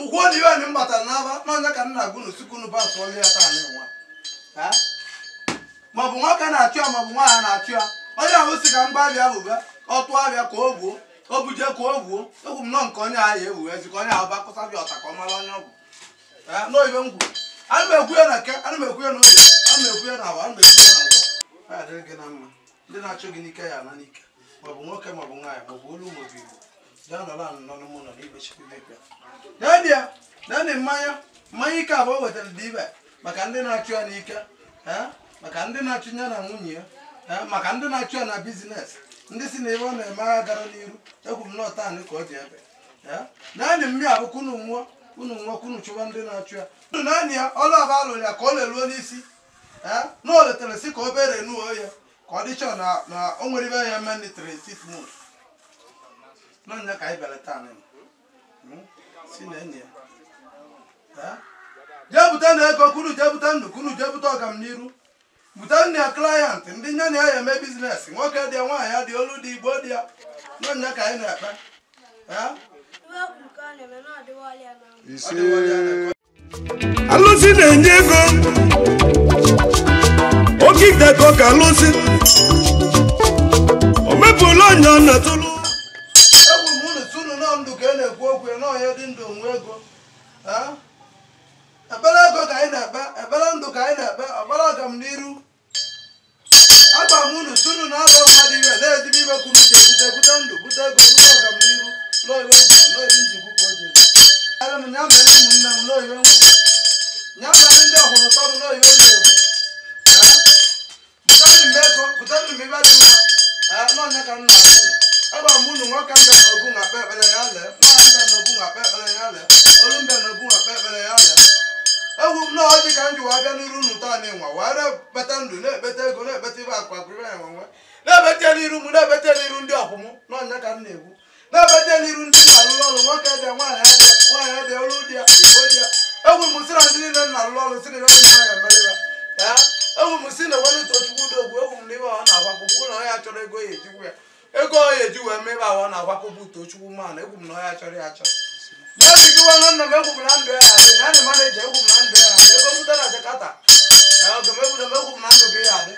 mugwo ni we ni mbata naba no nya kan na gunu sukunu ba so le ata ni nwa ha ma bu nwa ka na atu ma bu nwa na atu onye ahụ si ka mgba bịa bụba ọtụ abịa ka o gbuo o buje ka o gbuo egwu m nọ nke onye ahụ ewu ezi ka onye ahụ ba kụsa bịa ọta ka ọ mara onye ọgwụ n'oyibe m kwuru ana m ekwu ya na ke ana m ekwu ya n'oge ana m ekwu ya na agba ana m ekwu ya na ngwọ ya dịrị gị na mma ndị na-achụ gị n'ike ya na n'ike maọbụ nwoke maọbụ nwaanyị maọbụ olu maọbụ igbo ya nọrọ anụ nọ n'ụmụ nọ n'igbe chikwubekwe naanị mmanya ike abụọ wetara dị ibe maka ndị na-achụ ya n'ike maka ndị na-achụ ya na nwunye ya maka ndị na-achụ ya na bizines ndị si na ebe ọ na-eme agha gara n'iru egwu m nọta anyị ka ọ dị ebe naanị mmiri abụ kunu nwa kunu chụwa ndị na-achụ ya naanị ya ọlụ aba alụrụ ya ka ọ leruo n'isi na o letere si ka obere nuo ya ka ọ dịcha na o nwere ibe ya menitere 6 months n'ọnya ka anyị belata anyị si na enyi ya jee bute na ego kunu jee bute ndụ kunu jee bute ọganiru bute nne ya klayant ndị nya na ya eme biznes nwoke dị ya nwaanyị ya dị olu dị igbo dị ya n'ọnya ka anyị na-ekpe alụsị na-enye ego oke idego ka alụsị o mepụla onye ọ na-atụlụ egwu m unu tunu nọ ndụ ka ị na-ekwu okwu n'ọhịa dị ndụ nwe ego ekpere ego ka anyị na-ekpe ekpere ndụ ka anyị na-ekpe ọgbara ọganiru agba m unu tunu na agba mmadụ iwe na-ejibe ibe kwuru uche bute ndụ bute ego bute ọganiru n'oyiwe ngwuru n'oyiwe njikwu ka o ji ere m nya mere ụmụnne m n'oyiwe ngwuru nya mere ndị ọhụrụ ụtọ m n'oyiwe na-egwu butenụ m ego butenụ m ibe dị mma n'ọnya ka m na-atụ agba m unu nwoke mbe na ogu na akpa ekpere ya lee nwaanyị mbe na ogu na akpa ekpere ya lee olu mbe na ogu na akpa ekpere ya lee egwu m n'ọjị ka m ji wa bịa n'iru unu taa n'ịnwa were beta ndụ na-ekpeta ego na-ekpeta ibe akwa akwa ibe enwenwe na-ebete n'iru m na-ebete n'iru ndị ọkwụm n'ọnya ka m na-egwu na-ebete n'iru ndị na-alụrụ ọrụ nwoke dị nwaanyị dị olu dị ya igbo dị ya egwu m si na ndị niile na-alụrụ ọrụ si na ibe ndị nwaanyị emerịba egwu m si na were tochukwu dogwu egwu m n'ibe ọ na-agwakwụkwụ na ọya chọrọ ego ya ejikwu ya ego ọ ya eji wee mebe ahụ ọ na-agwakwụkwụ tochukwu mana egwu m na ọya chọrọ ya achọ na-ejigiwa nwanne m egwu m na ndụ ya adị na anyị mana eji egwu m na ndụ ya adị ego mụta na jakata oge m egwu m egwu m na ndụ gị ya adị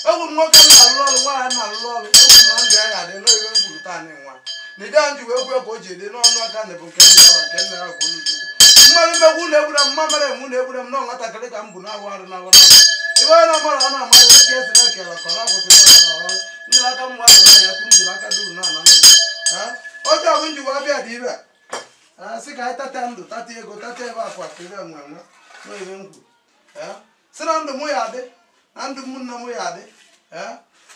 egwu m nwoke na-alụrụ ọrụ nwaanyị na-alụrụ ọrụ egwu m na ndụ ya adị n'oyiwe m gwuru taa anyị nwa na ide anyị ji wee gwu ka o ji dị n'ọnụ aka na bụ nke nna ya nke nna ya bụ oluchukwu mmadụ megwu na-egbure m mma mere emu na-egbure m nọ nwatakịrị ka m bụ na-awụ arụ na awara ibe onye na-agbara ọ na-amadị eke esi na ekele ka ọ na-akwụsị ọrụ ndị aka m nwadụ na ya kwuru jiri aka duru na ana oge ọ bụ njikwa abịa dị ibe sị ka anyị tata ndụ tata ego tata ebe akwa ebe enwenwe n'oyiwe m kwuru si na ndụ m ya adị na ndụ m nna m ya adị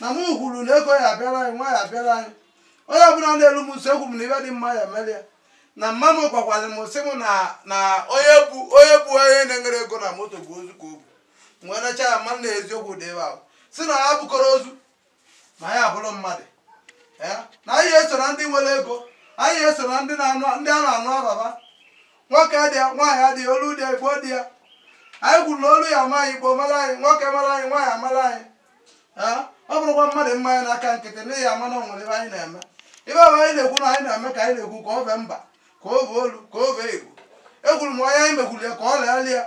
na m kwuru na ego ya abịara anyị nwa ya abịara anyị onye ọbụla na-elu m nso egwu m na ibe dị mma ya mere ya na mma m gwakwara m sị m na onye bụ onye na-enyere ego na moto bụ ozu ka o bụ mgbe nacha ya mma na eziokwu dị ebe ahụ si na ya bụkọrọ ozu na ya abụrụ mmadụ na anyị eso na ndị nwere ego anyị eso na ndị a na-anụ ababa nwoke dị ya nwaanyị adịghị olu dị ya igbo dị ya anyị kwuru na olu ya ama anyị igbo mara anyị nwoke mara anyị nwaanyị amara anyị ọ bụrụkwa mmadụ mmanya n'aka nkịtị n'ihi ama na onwere ebe anyị na-eme ibe ahụ anyị na-ekwu na anyị na-eme ka anyị na-ekwu ka ọ bee mba ka o bee olu ka o bee igbo ekwuru m onye anyị mekwuru ya ka ọ leeli ya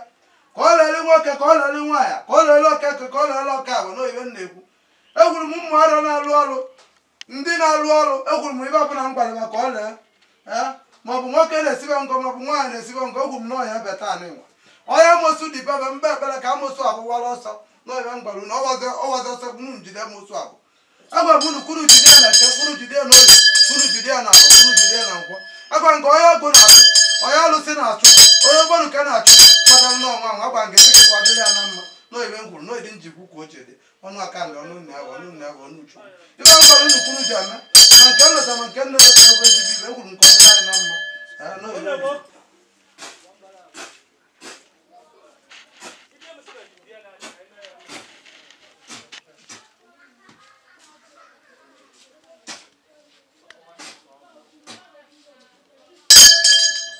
ka ọ leeli nwoke ka ọ leeli nwaanyị ka ọ leeli okeke ka ọ leeli ọka abụ n'oyibe m na-ekwu ekwuru m ụmụ ọrụ na-alụ ọrụ ndị na-alụ ọrụ ekwuru m ibe ọbụla m gwara ka ọ lee maọbụ nwoke na-esibe ngọ maọbụ nwaanyị na-esibe ngọ egwu m n'ọhịa ebe taa n'ịnwa onye amosu dị bebe mbe ekpere ka amosu abụwara ọsọ n'ọhịa m gwara na ọwazi ọsọ bụ njide amosu abụ agwa m unu kwuru jide ya na eke kwuru jide ya na oyi kwuru jide ya na abụ kwuru jide ya na nkwọ agwa nke onye ọgụ na-achụ onye alụsị na-achụ onye ogbonuke na-achụ kpatara n'ọnwa ahụ agwa nke sịkị kwadịrị ya na mma n'oyibe m gwuru n'oyidi njikwu ka o ji dị ọnụ aka nle ọnụ nna ya ọnụ nna ya ọnụ uchu ibe m gwara unu kwuru ji eme ma nke nleta ma nke nleta ekwe ezigbo ibe egwuru nke ọdịrị anyị na mma n'oyibe m gwuru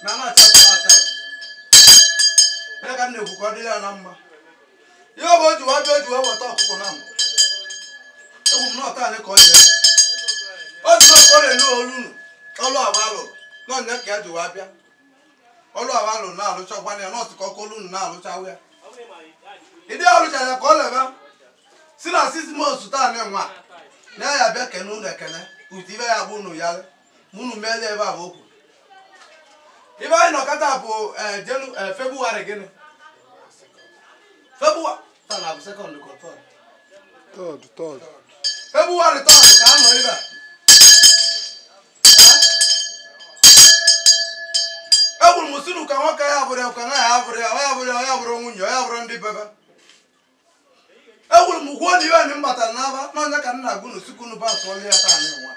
na na-acha ka m na-ekwu ka ọ dịrị ya na mma ihe ọ bụ o ji wa bịa o ji wee weta ọkụkọ na mbụ egwu m n'ọta anyị ka ọ ji o ji ọkọ relu olu unu ọlụ agba alụrụ n'ọnya ka ya ji wa bịa ọlụ abalụ na-alụchakwana ya n'ọtụ ka ọkọlụ na-alụchawa ya ịdị alụchara ka ọ lebe si na 6 months taa na-enwe na ya bịa kene ụlọ ekene utu ibe ya bụ unu ya mụnụ meele ebe a bụ okwu ibe anyị nọkọta bụ Febụwarị gịnị Febụwarị taa na bụ sekọnd ka tọd Febụwarị tọd ka a nọ ibe egburu m sinu ka nwoke ya bụrụ ya ka nwa ya bụrụ ya ya bụrụ nwunye ya bụrụ ndị bebe egburu m gwuo na iwe anyị m batara n'aba n'ọnya ka nna gụnụ sikunu ba tụọlụ ya taa na-enwe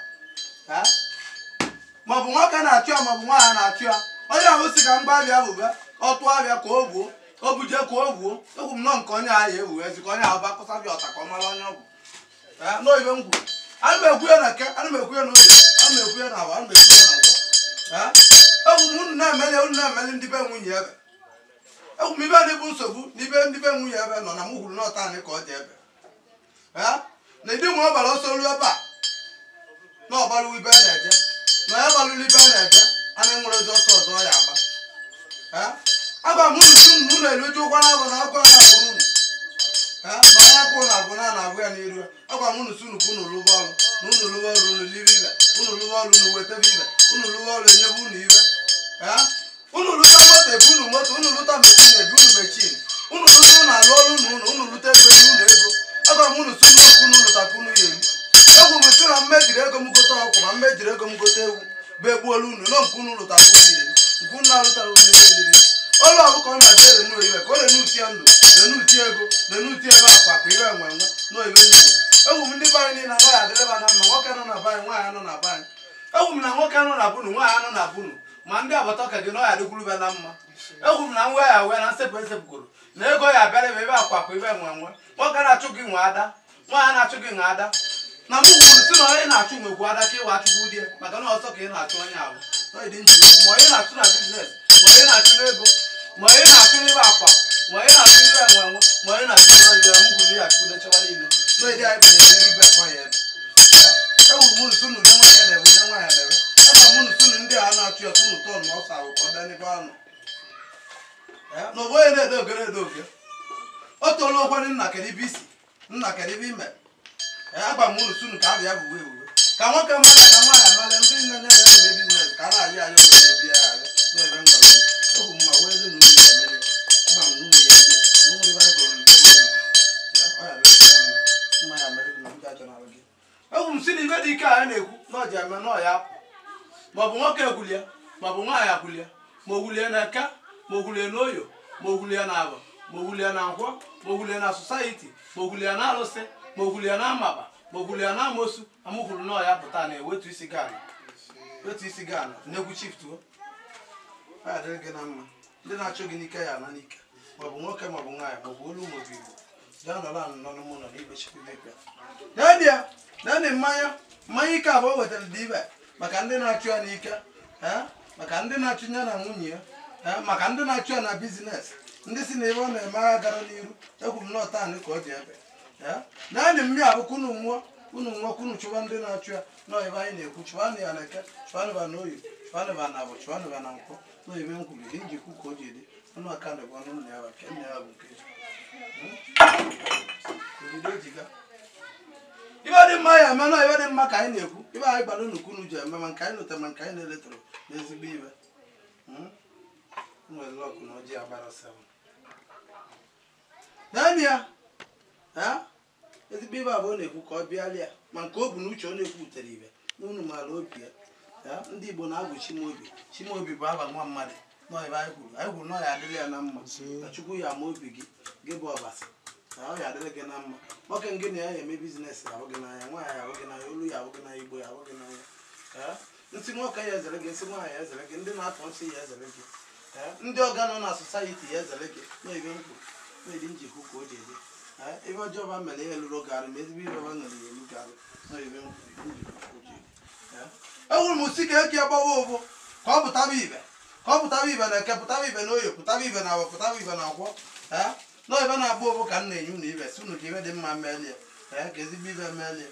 maọbụ nwoke na-achụ ya maọbụ nwaanyị na-achụ ya onye ahụ si ka mgba abịa bụba ọ tụọ abịa ka o gbuo o buje ka o gbuo egwu m nọ nke onye ahụ ewu ezi ka onye ahụ bakụsa bịa ọta ka ọ mara onye ọgwụ n'oyibe ngwu ana m ekwu ya na nke ana m ekwu ya na oge ana m ekwu ya na agba ana m ekwu ya na ngwọ egwu m unu na-emeli ndị be nwunye ebe egwu m ibe ndị bụ nsogbu n'ibe ndị be nwunye ebe nọ na m hụrụ n'ọta anyị ka ọ dị ebe na ịdị nwe ọbara ọsọ olu ebe a na ọgbalụ ibe na-eje na ya gbalụrụ ibe na-eje ana nwere ozi ọsọ ọzọ ya agba agba m unu unu na-eruju ụkwara agụ na agụ ya bụrụ unu na onye agụ na agụ na-agụ ya n'iru agwa m unu si unu ka unu lụba ọrụ na unu lụba ọrụ unu libe ibe unu lụba ọrụ unu wetebe ibe unu lụba ọrụ enyebe unu ibe unu lụta moto ebu unu moto unu lụta mechin ebu unu mechin unu lụta unu alụ ọrụ unu lụta ego unu ego agwa m unu si unu okwu unu lụtakwu unu ya eri egwu m si na mmejiri ego m gote ọkwụ ma mmejiri ego m gote ewu bụ egbuolu unu nọ nke unu lụtakwu unu ya eri nke unu na-alụtara unu eliri ọlụ ọbụka ọ na-adị ere ibe ka ọ na-enuti ya ndụ na-enuti ego na-enuti ebe akwa ka ibe enwe nwe n'oyibe nyere egwu m ndị be anyị niile anaghị adịrịba na mma nwoke nọ na be anyị nwaanyị nọ na be anyị egwu m na nwoke nọ na bunu nwaanyị nọ na bunu ma ndị agbata ọka gị na ọya dịkwurube na mma egwu m na nwa ya wee na nsepụ esepụgoro na ego ya abịara ebe akwa ka ibe enwe nwe nwoke na-achụ gị nwe ada nwaanyị na-achụ gị nwe ada na m gwuru si na onye na-achụ nwekwu ada ka ịwa achụgbu di maka na ọsọ ka ị na-achụ onye ahụ n'ọdị njikọ ma onye na-achụ na biznes ma onye na-achụ n'ego ma onye na-achụ n'ebe akwa ma onye na-achụ n'ebe enwenwe ma onye na-achụ n'ọdị ya m gwuru ya achụkwudechewa niile n'ọdị anyị bụ na-eri ibe akwa ya ebe ewuru m nsu n'ude nwoke debe ude nwaanyị debe aba m nsu ndị a na-achụ ya sunu tọn na ọsa ahụ ka ọ bịa n'ebe anụ na ọbụ onye na-ede ogere ede oge o toola ụgwọ nna kedu ibe isi nna kedu ibe ime agba m unu sunu ka a bịa bụ uwe ka nwoke mara ka nwaanyị amara ndị nne nye ya eme biznes ka a na-ayị anyị were ebi ya arị na-ere ngọzi egwu m ma wee elu na ụlọ ya mere agba m n'ụlọ ya eme na ụmụrụ baịbụl nke mmiri ọ ya mere mma ya mere na ndị achọ n'ala gị egwu m si na ibe dị ike a na-ekwu na ọ ji eme na ọ ya apụ maọbụ nwoke egwulie maọbụ nwaanyị agwulie ma ogwulie na eka ma ogwulie na oyo ma ogwulie na aba ma ogwulie na nkwọ ma ogwulie na society ma ogwulie na alụsị ma ogwulie na amaba ma ogwulie na amosu amụkwuru na ọya pụta na ewetu isi gana na-egwu chiftuo ya dịrị gị na mma ndị na-achụ gị n'ike ya na n'ike maọbụ nwoke maọbụ nwaanyị maọbụ olu maọbụ igbo gaa nọrọ anụ nọ n'ụlọ n'ibe chikwu naanị mmanya ike abụọ wetara dị ibe maka ndị na-achụ ya n'ike maka ndị na-achụ ya na nwunye ya maka ndị na-achụ ya na bizines ndị si na ebe ọ na-eme agha gara n'iru egwu m n'ọta anị ka ọ ji ebe naanị mmiri abụkwa unu nwa unu chụba ndị na-achụ ya n'oyibe anyị na-ekwu chụbanụ ya na eke chụbanụba na oyi chụbanụba na abụ chụbanụba na nkwọ n'oyibe nkwuru dị njikwu ka o ji dị ọnụ aka ndịkwa ọnụ nna ya bụ ke nna ya bụ nke ibe dị mma ya eme na ibe dị mma ka anyị na-ekwu ibe anyị gbara nnukwu unu ji eme ma nke anyị nụta ma nke anyị na-eletara n'ezigbo ibe nwere lọkụ na ọjị agbara 7 naanị ya ezigbo ibe abụọ na-ekwu ka ọ bịalịa ma nke o bu n'uche ọ na-ekwutere ibe n'unu maara obi ya ndị Igbo na-agụ Chimaobi bụ aba nwa mmadụ n'ọyịbe anyị kwuru na ọ ya adịrị ya na mma na Chukwu ya ama obi gị bụ ọbasi na ọ ya adịrị gị na mma nwoke ngị na ya eme biznes ahụ gị n'anya nwaanyị ahụ gị n'anya olu ya ahụ gị n'anya Igbo ya ahụ gị n'anya nsị nwoke ya ezere gị nsị nwaanyị ya ezere gị ndị na-atọ nsị ya ezere gị ndị ọga nọ na sosayeti ya ezere gị n'oyibe nkwu na-edi njikwu ka o ji ede ebe ọjọọ ba mere ihe lụrụ garị ma ezigbo ibe ba nọrọ ya elu garị n'oyibe nkwu ewuru m si ka eke gbawa ụbụ ka ọ pụtaba ibe na eke pụtaba ibe na oyo pụtaba ibe na agwa pụtaba ibe na akwọ n'oyibe na-agba ụbụ ka m na-enye unu ibe si unu ka ibe dị mma melie ka ezigbo ibe melie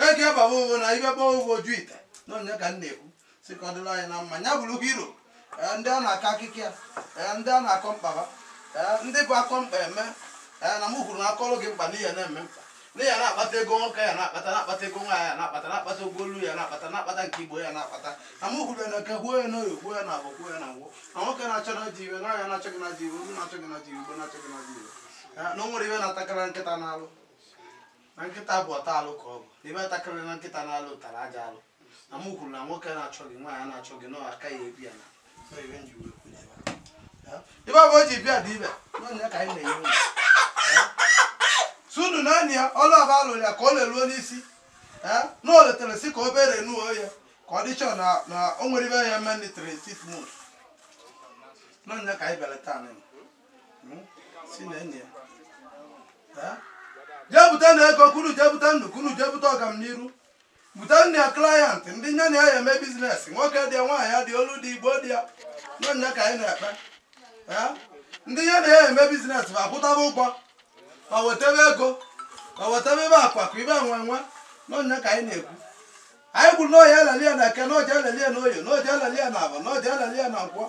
eke gbawa ụbụ na ibe gbawa ụbụ oju ite n'onye ka m na-ekwu si ka ọ dịrị anyị na mma nya bụrụ hiro ndị a na-aka akịka ndị a na-akọ mkpa ndị bụ akọ mkpa eme na m kwuru na akọrọ gị mkpa n'ihe na-eme mkpa n'ihe na-akpata ego nwoke ya na-akpata ego nwaanyị ya na-akpata ụgwọ olu ya na-akpata nke igbo ya na-akpata na m kwuru na nke gwuo ya n'oyi gwuo ya na abụ gwuo ya na ngwụ na nwoke na-achọ na ji iwe nwaanyị na-achọ gị na ji iwe olu na-achọ gị na ji igbo na-achọ gị na ji iwe na o nwere iwe na-atakara nkịta n'alụ na nkịta bụ ọta alụ ka ọ bụ ibe takarịrị na nkịta n'alụ tara aja alụ na m kwuru na nwoke na-achọ gị nwaanyị na-achọ gị n'aka ya ebi ya na ibe bụ o ji bịa dị ibe n'onye ka anyị na-enye nwunye sunu na enyi ya ọlụ aba alụrụ ya ka o leruo n'isi na o letere si ka obere nuo ya ka ọ dịchọ na o nwere ibe ya menitere 6 months n'onye ka anyị bịara taa si na enyi ya jee bute na ego kunu jee bute ndụ kunu jee bute ọganiru bute nne ya klayant ndị nye na ya eme biznes nwoke dị ya nwaanyị ya dị olu dị igbo dị ya n'onye ka anyị na-ekpe ndị nye na ya eme biznes ma akwụtaba ụgwọ ma wetebe ego ma wetebe ebe akwa ka ibe nwenwe n'onye ka anyị na-ekwu anyị gburu n'oye eleli ya na eke na oje eleli ya na oyo na oje eleli ya na aba na oje eleli ya na nkwọ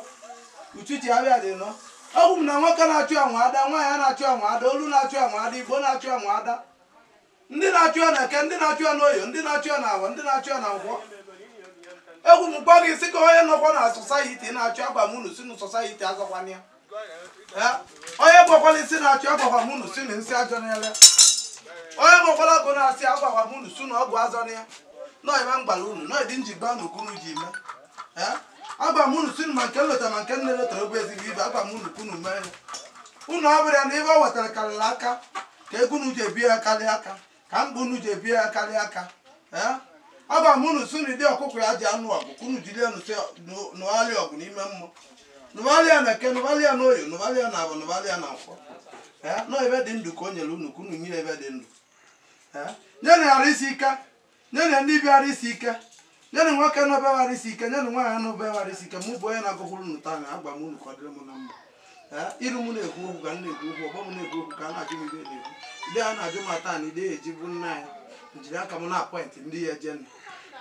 uchichi abịa dị nọ ọgwụ m na nwoke na-achụ ya nwa ada nwaanyị na-achụ ya nwa ada olu na-achụ ya nwa ada igbo na-achụ ya nwa ada ndị na-achụ ya na eke ndị na-achụ ya n'oyo ndị na-achụ ya na aba ndị na-achụ ya na nkwọ egwu m gwa gị sị ka onye nọkwa na sosayiti na-achụ agwa m unu si na sosayiti azọkwana ya onye gbakwala isi na-achụ agwagwa m unu si na nsị ajọ n'ele onye gbakwala ọgụ na-asị agwagwa m unu si na ọgwụ azọ na ya nọ ebe mgbala unu nọ ịdị njigba na ukunu ji ime agwa m unu si ma nke nlota ma nke nne lotara ogbe ezigbo ibe agwa m unu kunu mee ya unu ọ bụrụ ya na ibe o wetara karịrị aka ka ego unu ji ebie ya karịa aka ka mkpa unu ji ebie ya karịa aka agwa m unu si na ịdị ọkụkọ ya ji anụ ọgụ kunu jiri nụgharịa ọgụ n'ime mmụọ nụgharịa na eke nụgharịa na oyo nụgharịa na abụ nụgharịa na nkwọ nọ ebe dị ndụ ka o nyere unu kunu nye ebe dị ndụ nye na ghara isi ike nye na ndị bịara isi ike nye na nwoke n'obe ghara isi ike nye na nwaanyị n'obe ghara isi ike mụ bụ onye na-agụkwuru unu taa na agwa m unu ka ọ dịrị m na mma iru m na-ekwu okwu ka m na-ekwu okwu ọgbọ m na-ekwu okwu ka a na-ajụ m ibe na-ekwu ndị a na-ajụ m taa na ide eji bụ nna anyị njiri aka m na-apọịntị ndị ya eje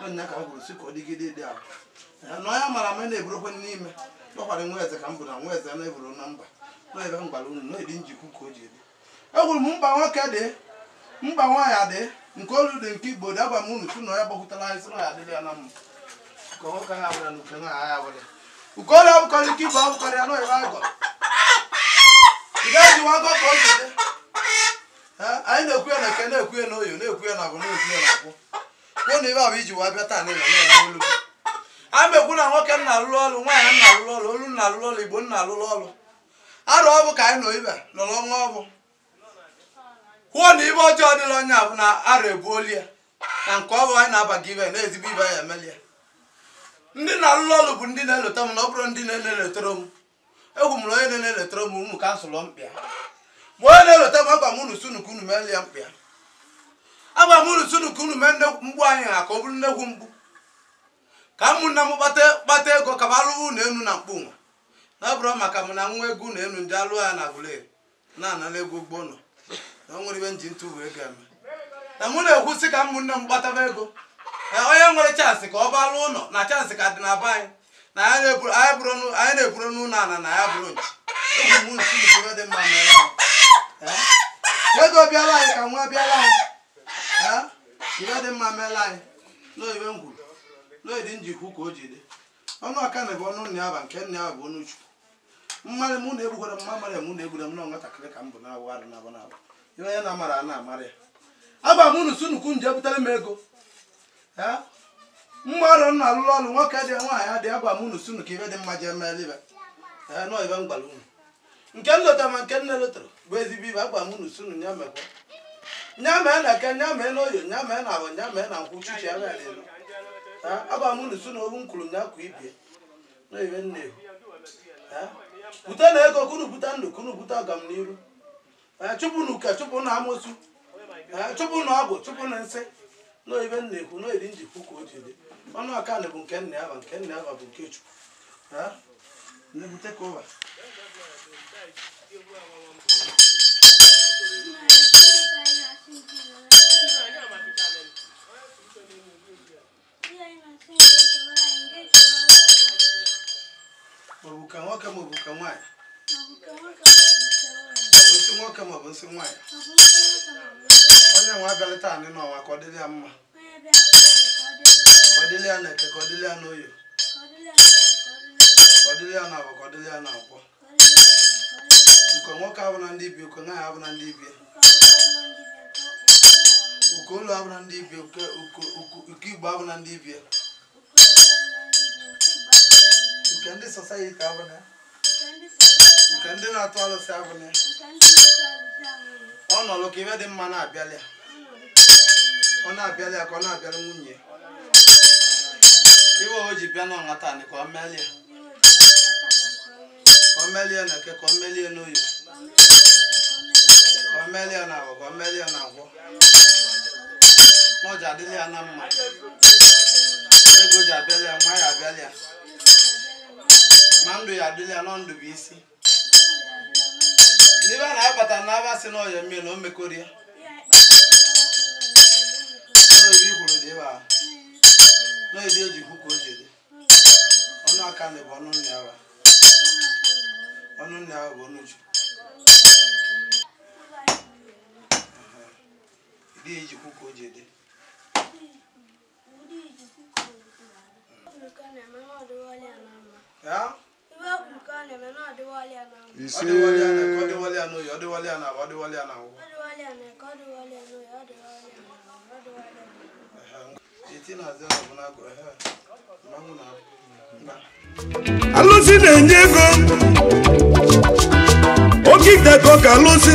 n'ọnya ka m gwuru si ka ọ dịgide dị ahụ na onye mara m na-eburokwe n'ime gbakwara nwa eze ka m bụ na nwa eze na-eburu na mba nọ ebe m gbara unu na-edi njikwu ka o ji edi egwuru m mkpa nwoke dị mkpa nwaanyị dị nke olu dị nke igbo dị agwa m unu tu na ya gbakwutara anyị sị na ya adịrị ya na mma ka nwoke ha abụra na uke nwaanyị abụrị uke olu abụkọrọ ike igbo abụkọrọ ya nọ ebe agọ ị ga-ejiwa agọ ka o ji dị anyị na-ekwu ya na eke na-ekwu ya na oyo na-ekwu ya na abụ na-ekwu ya na akwụ kwuo na ibe abụ iji wa bịa taa na ịnọ olu gị a mekwu na nwoke nna alụrụ ọrụ nwaanyị nna alụrụ ọrụ olu nna alụrụ ọrụ igbo nna alụrụ ọrụ arụ ọbụ ka anyị nọ ibe nọrọ ọnwa ọbụ kwuo na ibe ọjọọ dịla onye abụ na arụ ebuoli ya na nke ọ bụ anyị na-abaga ibe na-ezigbo ibe ya emeli ya ndị na-alụrụ ọrụ bụ ndị na-eleta m na ọ bụrụ ndị na-eletere m egwu m na onye na-eletere m ụmụ kansụl mkpịa ma onye na-eleta m agwa m unu sunu ka unu meeli ya mkpịa agwa m unu sunu ka unu mee mgbu anyị ha ka ọ bụrụ nnekwu mgbu ka ụmụnne m kpata ego ka m alụwa unu enu na mkpu nwa na ọ bụrụ maka m na nwa ego na enu ndị alụ ya na agụleri na-anara ego ugbo nọ na o nwere ibe nji ntụ bụ ego eme na mụ na-ekwusị ka ụmụnne m gbataba ego onye nwere chansị ka ọ balụ ụlọ na chansị ka dị na be anyị na anyị na-eburu n'ụlọ ana na ya bụrụ nchi egwu m nsi ibe dị mma mere anyị ego bịala anyị ka nwa bịala anyị ibe dị mma mere anyị n'oyibe m gwuru n'oyidị njikwu ka o ji dị ọnụ aka na ebe ọnụ nna ya ba nke nna ya bụ ọnụ chukwu mmadụ mụ na-egbukwara m mmadụ mụ na-egbura m na nwatakịrị ka m bụ na-awụ arụ na abụ na-abụ ihe onye na-amara a na-amara ya agba m unu sunukwu nje butere m ego mmadụ nna alụrụ ọrụ nwoke dị nwaanyị adị agba m unu sunu ka ibe dị mma jee meela ibe nọ ibe m gwara unu nke m lotara ma nke nne lotara bụ ezigbo ibe agba m unu sunu nya mekwa nya mee na eke nya mee na oyo nya mee na abụ nya mee na nkwụ chichi ebe ya dị agba m unu sunu obu m kwuru nya kwa ibie na ibe nne bute na ego kunu bute ndụ kunu bute ọganiru chụpụ na uke chụpụ na amosu chụpụ na ọgwụ chụpụ na nsị na ibe na-ekwu na eri njikwu ka o ji dị ọnụ aka na bụ nke nna ya ba nke nna ya ba bụ nke chukwu na-ebute ka ụba Mabuka nwoke mabuka nwanyị. Nsị nwoke maọbụ nsị nwanyị. Onye nwa abịalịta anyị n'ọnwa ka ọ dịrị ya mma. Ka ọ dịrị ya n'eke, ka ọ dịrị ya n'oyo. Ka ọ dịrị ya n'abọ, ka ọ dịrị ya n'akwọ. Uko nwoke abụ na ndị ibi, uko nwaanyị abụ na ndị ibi. Uko ụlọ abụ na ndị ibi, uko Igbo abụ na ndị ibi. Nke ndị society abụ na. Nke ndị na-atụ alụsị abụ na. Ọ nọlụ ka iwe dị mma na-abịalị ya. Ọ na-abịalị ya ka ọ na-abịalị nwunye. Iwe o ji bịa n'ọnwata anyị ka ọ melie. Ka ọ melie n'eke, ka ọ melie n'oyo. Ka ọ melie n'abọ, ka ọ melie n'agwọ. N'ọja adịlị ya na mma. Ego ji abịalị ya, nwa ya abịalị ya. Ma ndụ ya adịlị ya, nọ ndụ bụ isi. N'ibe a na-abata n'abasị n'ọya mmiri na o mekọrọ ya. N'obi ikwuru dị ebe ahụ. N'obi eji hụ ka o ji dị. Ọnụ aka na bụ ọnụ nne ya. Ọnụ nne ya bụ ọnụ uchu. Ịdị eji hụ ka o ji dị. Ya? Alụsị na-enye ego oge idego ka alụsị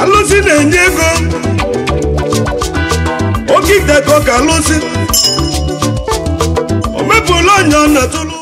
alụsị na-enye ego oge idego ka alụsị o mepụla onye ọ na-atụlụ